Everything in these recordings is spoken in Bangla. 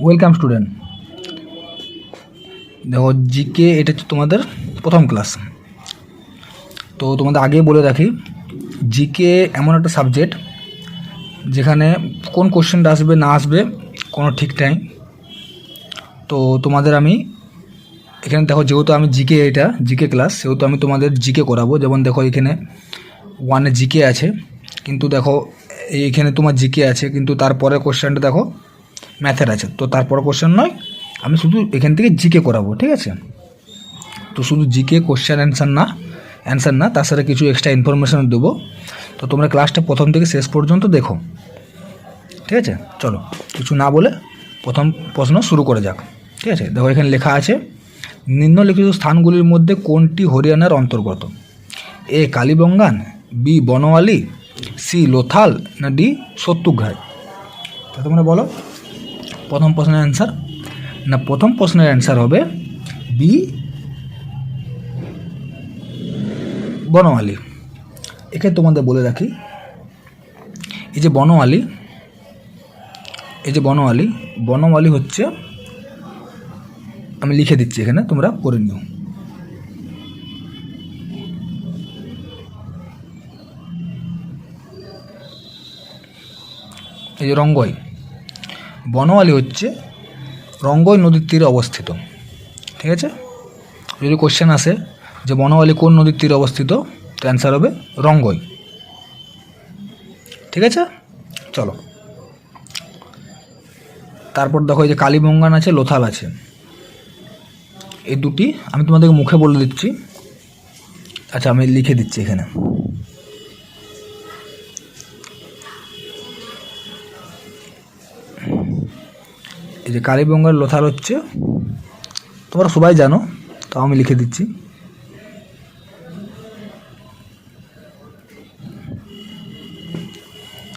Welcome student. দেখো জিকে এটা হচ্ছে তোমাদের প্রথম ক্লাস। তো তোমাদের আগেই বলে রাখি, জিকে এমন একটা সাবজেক্ট যেখানে কোন কোশ্চেনটা আসবে না আসবে কোনো ঠিক নেই। তো তোমাদের আমি এখানে দেখো, যেহেতু আমি জিকে ক্লাস, সেহেতু আমি তোমাদের জিকে করাবো। যেমন দেখো এখানে ওয়ানে জিকে আছে, কিন্তু দেখো এইখানে তোমার জিকে আছে, কিন্তু তারপরে কোশ্চেনটা দেখো ম্যাথের আছে। তো তারপরে কোশ্চেন নয়, আমি শুধু এখান থেকে জিকে করাবো, ঠিক আছে? তো শুধু জিকে কোশ্চেন অ্যান্সার না, তার সাথে কিছু এক্সট্রা ইনফরমেশন দেবো। তো তোমরা ক্লাসটা প্রথম থেকে শেষ পর্যন্ত দেখো, ঠিক আছে? চলো কিছু না বলে প্রথম প্রশ্ন শুরু করে যাক, ঠিক আছে? দেখো এখানে লেখা আছে, নিম্নলিখিত স্থানগুলির মধ্যে কোনটি হরিয়ানার অন্তর্গত? এ কালীবঙ্গান, বি বনওয়ালি, সি লোথাল, না ডি সত্তুঘাই? তা তোমরা বলো প্রথম প্রশ্নের অ্যান্সার। না, প্রথম প্রশ্নের অ্যান্সার হবে বি বনওয়ালি। এখানে তোমাদের বলে রাখি, এই যে বনওয়ালি হচ্ছে, আমি লিখে দিচ্ছি এখানে, তোমরা করে নিও। এই যে রঙ্গই, বনওয়ালি হচ্ছে রঙ্গই নদীর তীরে অবস্থিত, ঠিক আছে? যদি কোশ্চেন আসে যে বনওয়ালি কোন নদীর তীরে অবস্থিত, তো অ্যান্সার হবে রঙ্গই, ঠিক আছে? চলো তারপর দেখো, এই যে কালীবঙ্গান আছে, লোথাল আছে, এই দুটি আমি তোমাদেরকে মুখে বলে দিচ্ছি। আচ্ছা, আমি লিখে দিচ্ছি এখানে। এই যে কালীবঙ্গার লোথাল হচ্ছে, তোমরা সবাই জানো, তাও আমি লিখে দিচ্ছি।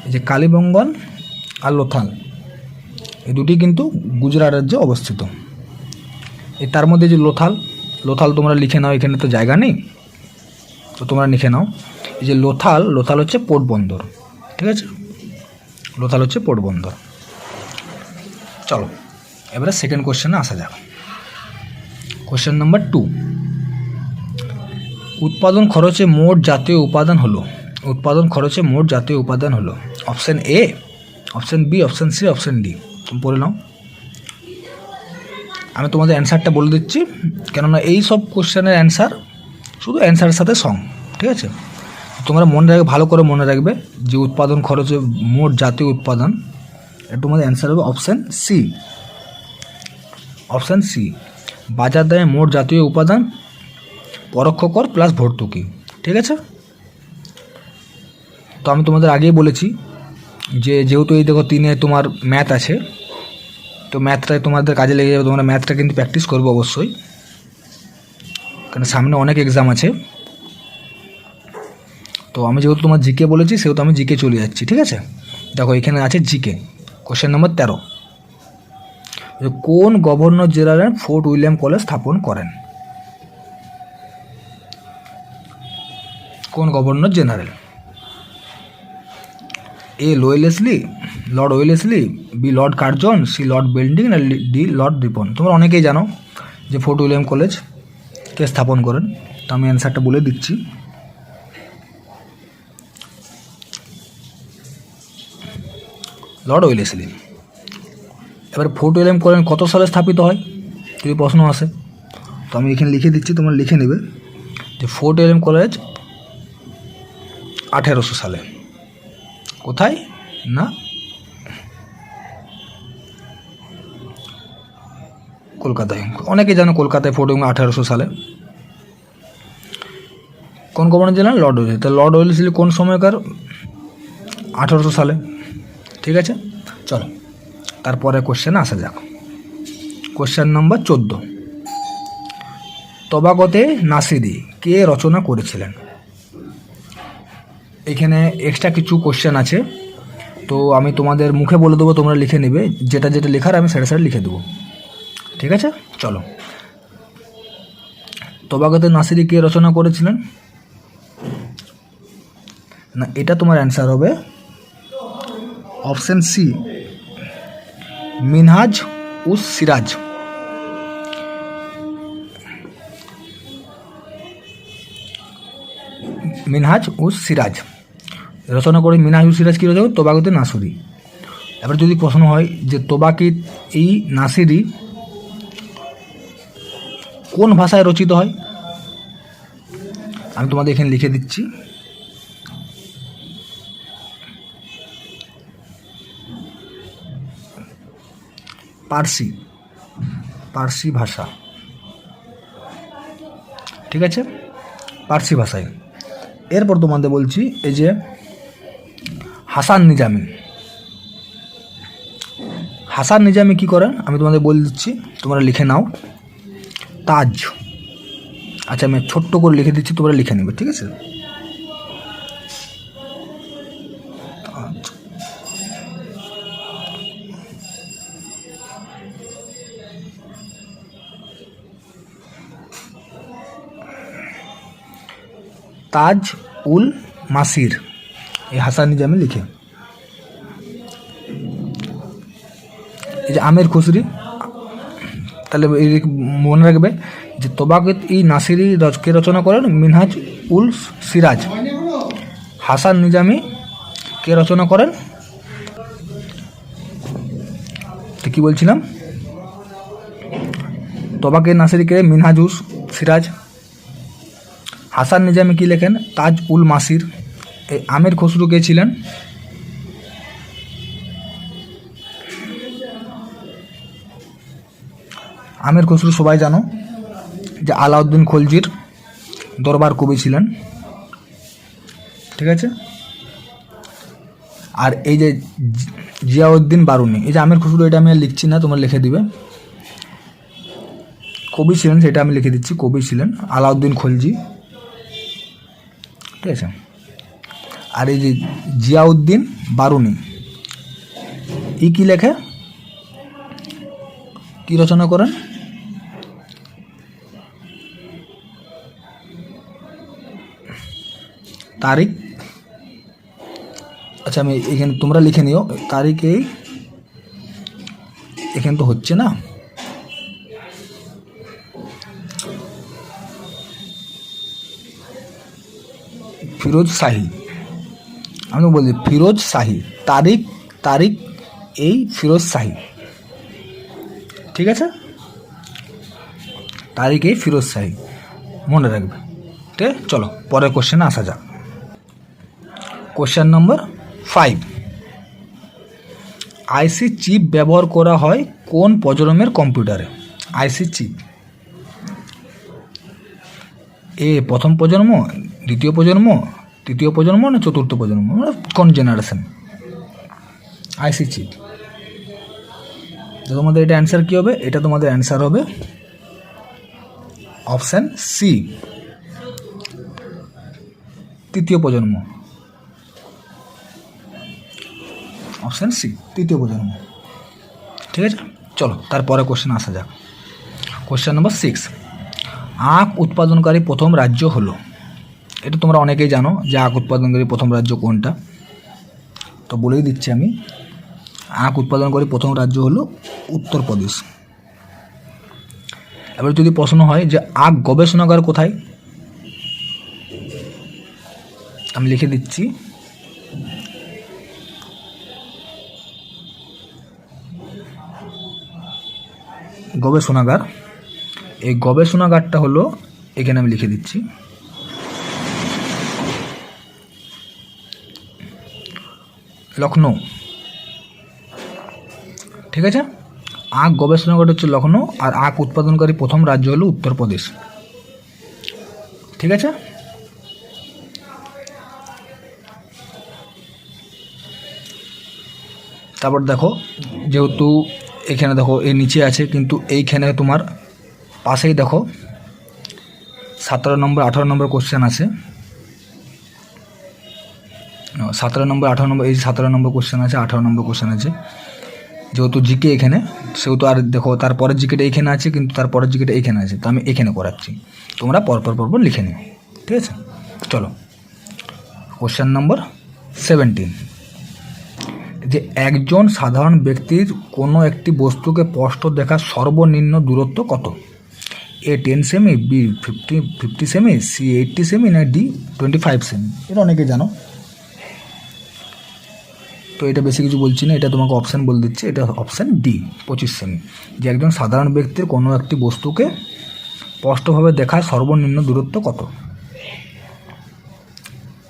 এই যে কালীবঙ্গন আর লোথাল, এই দুটি কিন্তু গুজরাট রাজ্যে অবস্থিত। এই তার মধ্যে যে লোথাল তোমরা লিখে নাও, এখানে তো জায়গা নেই, তো তোমরা লিখে নাও। এই যে লোথাল হচ্ছে পোর্ট বন্দর, ঠিক আছে? লোথাল হচ্ছে পোর্ট বন্দর। চলো এবারে সেকেন্ড কোশ্চেনে আসা যাক। কোশ্চেন নাম্বার 2, উৎপাদন খরচে মোট জাতীয় উপাদান হলো option A, option B, option C, option D? তুমি পড়ে নাও। আমি তোমাদের অ্যান্সারটা বলে দিচ্ছি, কেননা এই সব কোশ্চেনের অ্যান্সার শুধু অ্যান্সারের সাথে সং, ঠিক আছে? তোমরা ভালো করে মনে রাখবে যে উৎপাদন খরচে মোট জাতীয় উৎপাদন, এটা তোমাদের অ্যান্সার হবে অপশান সি। বাজার দামে মোট জাতীয় উপাদান পরোক্ষ কর প্লাস ভর্তুকি, ঠিক আছে? তো আমি তোমাদের আগেই বলেছি যে যেহেতু এই দেখো 3-এ তোমার ম্যাথ আছে, তো ম্যাথটাই তোমাদের কাজে লেগে যাবে। তোমরা ম্যাথটা কিন্তু প্র্যাকটিস করবে অবশ্যই, কারণ সামনে অনেক এক্সাম আছে। তো আমি যেহেতু তোমার জিকে বলেছি, সেহেতু আমি জিকে চলে যাচ্ছি, ঠিক আছে? দেখো এখানে আছে জিকে, কোশ্চেন নম্বর 13, কোন governor general Fort William college স্থাপন করেন? কোন governor general? A lord Wellesley, B lord Curzon, C lord Bentinck, না ডি লর্ড রিপন? তোমরা অনেকেই জানো যে ফোর্ট উইলিয়াম কলেজ কে স্থাপন করেন, তো আমি অ্যান্সারটা বলে দিচ্ছি। Lord Wellesley. এবার ফোর্ট উইলিয়াম কলেজ কত সালে স্থাপিত হয় যদি প্রশ্ন আসে, তো আমি এখানে লিখে দিচ্ছি, তোমরা লিখে নেবে যে ফোর্ট উইলিয়াম কলেজ 1800 সালে। কোথায়? না কলকাতায়। অনেকে জানো কলকাতায় ফোর্ট উইলিয়াম 1800 সালে। কোন গভর্নর জেনারেল? Lord Wellesley. তো লর্ড ওয়েলেসলি কোন সময়কার? 1800 সালে, ঠিক আছে? চলো তারপরে কোশ্চেনে আসা যাক। কোশ্চেন নম্বর 14, তবাগতে নাসিরি কে রচনা করেছিলেন? এখানে এক্সট্রা কিছু কোশ্চেন আছে, তো আমি তোমাদের মুখে বলে দেবো, তোমরা লিখে নেবে, যেটা লেখার আমি সেটা লিখে দেবো, ঠিক আছে? চলো, তবাগতে নাসিরি কে রচনা করেছিলেন? না, এটা তোমার অ্যান্সার হবে অপশান সি, মিনহাজ উস সিরাজ। মিনহাজ উস সিরাজ রচনা করে মিনহাজ উস সিরাজ কী রচনা? তোবাকুতে নাসিরি। এবার যদি প্রশ্ন হয় যে তোবাকিত ই নাসিরি কোন ভাষায় রচিত হয়, আমি তোমাদের এখানে লিখে দিচ্ছি। পার্সি ভাষা, ঠিক আছে, পার্সি ভাষায়। এরপর তোমাদের বলছি এই যে হাসান নিজামী কী করেন আমি তোমাদের বলে দিচ্ছি, তোমরা লিখে নাও। তাজ, আচ্ছা আমি ছোট্ট করে লিখে দিচ্ছি, তোমরা লিখে নেবে, ঠিক আছে। তাজ উল মাসির, এই হাসান নিজামী লিখে। এই যে আমের খুসরি, তাহলে মনে রাখবে যে তোবাকিত ই নাসিরি কে রচনা করেন? মিনহাজ উল সিরাজ। হাসান নিজামী কে রচনা করেন? তো কী বলছিলাম, তোবাকিত নাসিরিকে মিনহাজ উল সিরাজ। হাসান নিজামী কী লেখেন? তাজ উল মাসির। এই আমের খসরু কে ছিলেন? আমের খসরু সবাই জানো যে আলাউদ্দিন খলজির দরবার কবি ছিলেন, ঠিক আছে। আর এই যে জিয়াউদ্দিন বারুনি, এই যে আমের খসরু, এটা আমি আর লিখছি না, তোমরা লিখে দিবে। কবি ছিলেন সেটা আমি লিখে দিচ্ছি, কবি ছিলেন আলাউদ্দিন খলজি, ঠিক আছে। আর এই যে জিয়াউদ্দিন বারুনি, ই কী লেখে, কী রচনা করেন? তারিখ, আচ্ছা আমি এখানে তোমরা লিখে নিও তারিখ। এই এখানে তো হচ্ছে না, ফিরোজ শাহী, আমি বলি ফিরোজ শাহী। তারিখ এই ফিরোজ শাহী, ঠিক আছে, তারিখ এই ফিরোজ শাহী, মনে রাখবে, ঠিক আছে। চলো পরের কোশ্চেনে আসা যাক। কোশ্চেন নম্বর 5, আইসি চিপ ব্যবহার করা হয় কোন প্রজন্মের কম্পিউটারে? আইসি চিপ, এ প্রথম প্রজন্ম, দ্বিতীয় প্রজন্ম, তৃতীয় প্রজন্ম না চতুর্থ প্রজন্ম, মানে কোন জেনারেশন? আইসি চিপ। তোমাদের এটা অ্যান্সার কী হবে? এটা তোমাদের অ্যান্সার হবে অপশান সি, তৃতীয় প্রজন্ম। অপশান সি, তৃতীয় প্রজন্ম, ঠিক আছে। চলো তারপরে কোশ্চেন আসা যাক। কোশ্চেন নম্বর 6, আখ উৎপাদনকারী প্রথম রাজ্য হলো? এটা তোমরা অনেকেই জানো যে আখ উৎপাদনকারী প্রথম রাজ্য কোনটা, তো বলেই দিচ্ছি আমি। আখ উৎপাদনকারী প্রথম রাজ্য হলো উত্তরপ্রদেশ। এবার যদি প্রশ্ন হয় যে আখ গবেষণাগার কোথায়, আমি লিখে দিচ্ছি গবেষণাগার। এই গবেষণাগারটা হলো, এখানে আমি লিখে দিচ্ছি লখনৌ, ঠিক আছে। আখ গবেষণাগার হচ্ছে লখনৌ, আর আখ উৎপাদনকারী প্রথম রাজ্য হলো উত্তরপ্রদেশ, ঠিক আছে। তারপর দেখো, যেহেতু এখানে দেখো এই নিচে আছে, কিন্তু এইখানে তোমার পাশেই দেখো 17 নম্বর 18 নম্বর কোশ্চেন আছে, 17 নম্বর 18 নম্বর, এই 17 নম্বর কোশ্চেন আছে, 18 নম্বর কোশ্চেন আছে। যেহেতু জিকে এখানে, সেহেতু আর দেখো তারপরের জিকেটা এইখানে আছে, কিন্তু তারপরের জিকেটা এইখানে আছে, তো আমি এখানে করাচ্ছি, তোমরা পরপর লিখে নিও, ঠিক আছে। চলো কোশ্চেন নম্বর 17, যে একজন সাধারণ ব্যক্তির কোনো একটি বস্তুকে স্পষ্ট দেখার সর্বনিম্ন দূরত্ব কত? এ 10 সেমি, বি 50 সেমি, সি 80 সেমি, না ডি 25 সেমি? এটা অনেকে জানো, তো এটা বেশি কিছু বলছি না, এটা তোমাকে অপশান বলে দিচ্ছি। এটা অপশান ডি 25 সেমি, যে একজন সাধারণ ব্যক্তির কোনো একটি বস্তুকে স্পষ্টভাবে দেখার সর্বনিম্ন দূরত্ব কত।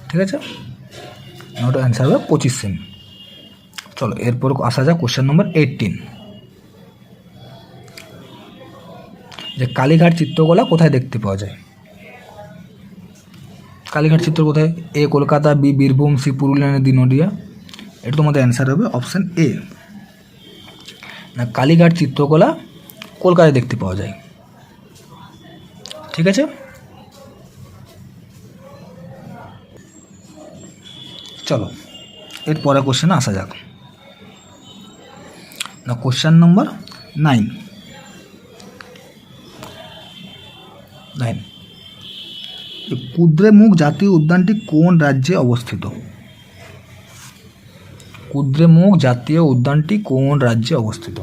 ঠিক আছে, ওটা অ্যান্সার হবে 25 সেমি। চলো এরপর আসা যাক কোশ্চেন নম্বর 18, যে কালীঘাট চিত্রকলা কোথায় দেখতে পাওয়া যায়? কালীঘাট চিত্র কোথায়? A Kolkata, B Birbhum, C Purulia, D Nadia? এটা তোমাদের অ্যান্সার হবে অপশান এ, না কালীঘাট চিত্রকলা কলকাতায় দেখতে পাওয়া যায়। ঠিক আছে, চলো এরপরে কোশ্চেনে আসা যাক। না কোশ্চেন নম্বর 9, কুদ্রেমুখ জাতীয় উদ্যানটি কোন রাজ্যে অবস্থিত? কুদ্রেমুখ জাতীয় উদ্যানটি কোন রাজ্যে অবস্থিত?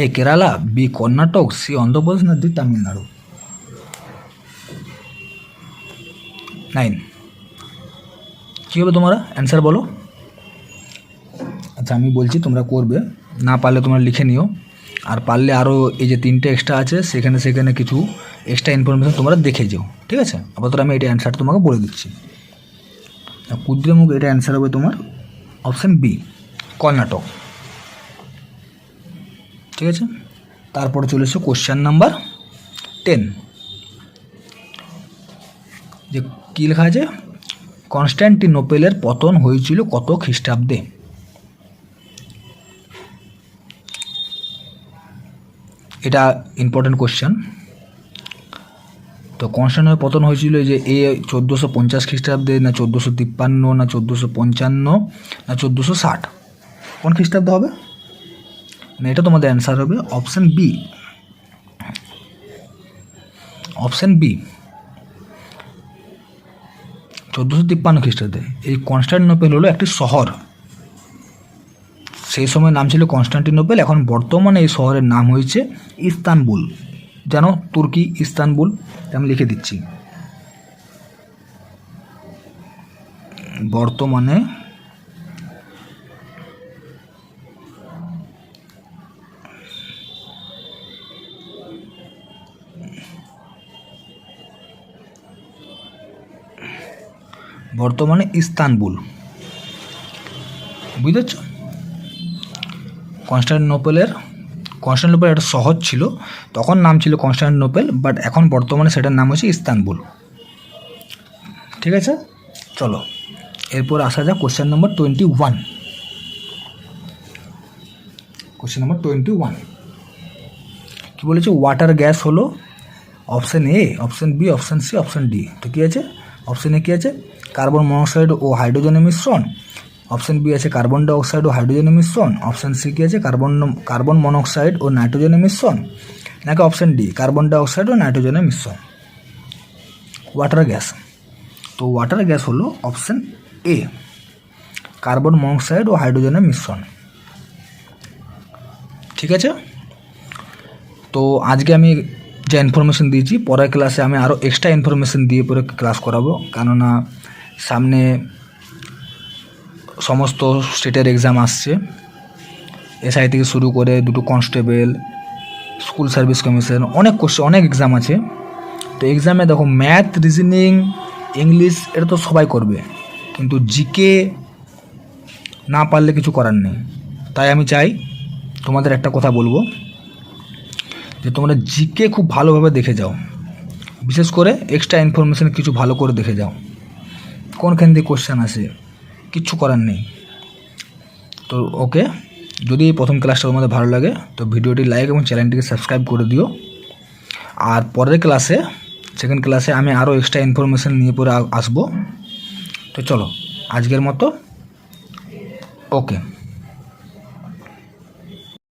এ কেরালা, বি কর্ণাটক, সি অন্ধ্রপ্রদেশ, না ডি তামিলনাড়ু? 9 কী হবে তোমরা অ্যান্সার বলো। আচ্ছা আমি বলছি, তোমরা করবে, না পারলে তোমরা লিখে নিও, আর পারলে আরও এই যে 3টে এক্সট্রা আছে সেখানে কিছু এক্সট্রা ইনফরমেশান তোমরা দেখে যাও। ঠিক আছে, আপাতত আমি এটা অ্যান্সার তোমাকে বলে দিচ্ছি। কুদ্রেমুখ এটা অ্যান্সার হবে তোমার অপশান বি, কর্ণাটক। ঠিক আছে, তারপরে চলে এসো কোশ্চেন নাম্বার 10, যে কী লেখা আছে? কনস্ট্যান্টিনোপেলের পতন হয়েছিল কত খ্রিস্টাব্দে? এটা ইম্পর্টেন্ট কোশ্চেন। তো কনস্ট্যান্টিনোপেলের পতন হয়েছিল যে এ 1450 খ্রিস্টাব্দে, না 1453, না 1455, না 1460? কোন খ্রিস্টাব্দে হবে? না এটা তোমাদের অ্যান্সার হবে অপশান বি, অপশান বি 1453 খ্রিস্টাব্দে। এই কনস্ট্যান্টিনোপেল হলো একটি শহর, সেই সময় নাম ছিল কনস্ট্যান্টিনোপেল, এখন বর্তমানে এই শহরের নাম হয়েছে ইস্তানবুল। জানো তুর্কি ইস্তানবুল, আমি লিখে দিচ্ছি। বর্তমানে ইস্তানবুল, বুঝতে কনস্ট্যান্টিনোপেল একটা শহর ছিল, তখন নাম ছিল কনস্ট্যান্টিনোপেল, বাট এখন বর্তমানে সেটার নাম হচ্ছে ইস্তানবুল। ঠিক আছে, চলো এরপর আসা যাক কোশ্চেন নম্বর 21। কোশ্চেন নম্বর 21 কী বলেছে? ওয়াটার গ্যাস হলো option A, option B, option C, option D? তো কী আছে? অপশান এ কী আছে? কার্বন মনোক্সাইড ও হাইড্রোজেনের মিশ্রণ। অপশান বি আছে কার্বন ডাইঅক্সাইড ও হাইড্রোজেনের মিশ্রণ। অপশান সি কী আছে? কার্বন মনোক্সাইড ও নাইট্রোজেনের মিশ্রণ, নাকি অপশান ডি কার্বন ডাইঅক্সাইড ও নাইট্রোজেনের মিশ্রণ? ওয়াটার গ্যাস, তো ওয়াটার গ্যাস হলো অপশান এ, কার্বন মনোক্সাইড ও হাইড্রোজেনের মিশ্রণ। ঠিক আছে, তো আজকে আমি যা ইনফরমেশন দিয়েছি, পরের ক্লাসে আমি আরও এক্সট্রা ইনফরমেশন দিয়ে পরে ক্লাস করাবো, কেননা সামনে সমস্ত স্টেটের এক্সাম আসছে, এসআই থেকে শুরু করে 2টো কনস্টেবল, স্কুল সার্ভিস কমিশন, অনেক এক্সাম আছে। তো এক্সামে দেখো ম্যাথ, রিজনিং, ইংলিশ এটা তো সবাই করবে, কিন্তু জিকে না পারলে কিছু করার নেই। তাই আমি চাই তোমাদের একটা কথা বলবো, যে তোমরা জিকে খুব ভালোভাবে দেখে যাও, বিশেষ করে এক্সট্রা ইনফরমেশান কিছু ভালো করে দেখে যাও, কোনখান দিয়ে কোশ্চেন আসে, কিচ্ছু করার নেই। তো ওকে, যদি এই প্রথম ক্লাসটা তোমাদের ভালো লাগে তো ভিডিওটি লাইক এবং চ্যানেলটিকে সাবস্ক্রাইব করে দিও। আর পরের ক্লাসে, সেকেন্ড ক্লাসে আমি আরও এক্সট্রা ইনফরমেশান নিয়ে পরে আসবো। তো চলো আজকের মতো ওকে।